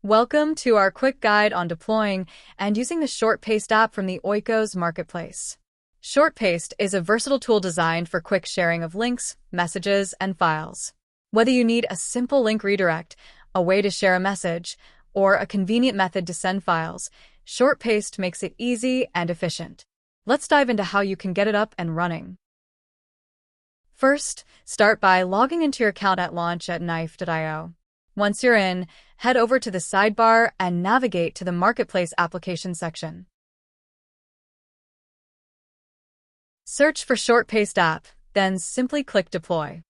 Welcome to our quick guide on deploying and using the ShortPaste app from the Oikos marketplace. ShortPaste is a versatile tool designed for quick sharing of links, messages, and files. Whether you need a simple link redirect, a way to share a message, or a convenient method to send files, ShortPaste makes it easy and efficient. Let's dive into how you can get it up and running. First, start by logging into your account at launch at Nife.io. Once you're in, head over to the sidebar and navigate to the Marketplace Application section. Search for ShortPaste app, then simply click Deploy.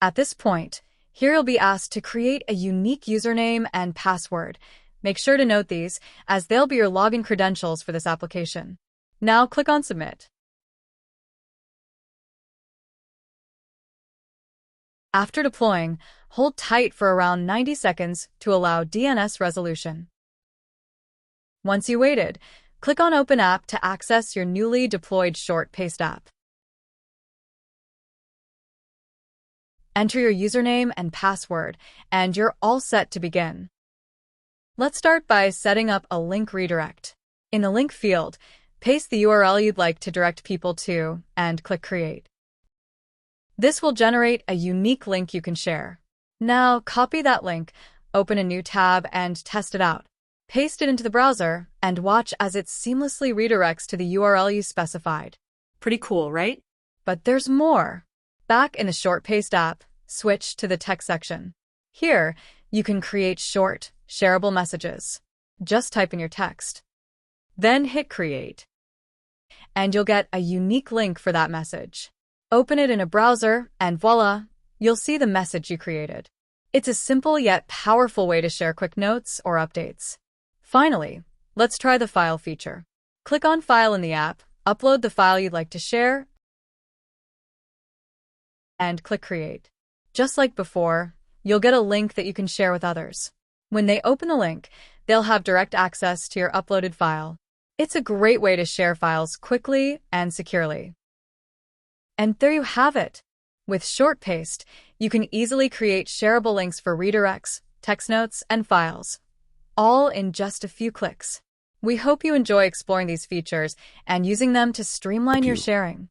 At this point, here you'll be asked to create a unique username and password. Make sure to note these, as they'll be your login credentials for this application. Now click on Submit. After deploying, hold tight for around 90 seconds to allow DNS resolution. Once you waited, click on Open App to access your newly deployed ShortPaste app. Enter your username and password, and you're all set to begin. Let's start by setting up a link redirect. In the link field, paste the URL you'd like to direct people to and click Create. This will generate a unique link you can share. Now, copy that link, open a new tab, and test it out. Paste it into the browser and watch as it seamlessly redirects to the URL you specified. Pretty cool, right? But there's more. Back in the ShortPaste app, switch to the text section. Here, you can create short, shareable messages. Just type in your text. Then hit Create. And you'll get a unique link for that message. Open it in a browser, and voila, you'll see the message you created. It's a simple yet powerful way to share quick notes or updates. Finally, let's try the File feature. Click on File in the app, upload the file you'd like to share, and click Create. Just like before, you'll get a link that you can share with others. When they open the link, they'll have direct access to your uploaded file. It's a great way to share files quickly and securely. And there you have it. With ShortPaste, you can easily create shareable links for redirects, text notes, and files, all in just a few clicks. We hope you enjoy exploring these features and using them to streamline your sharing.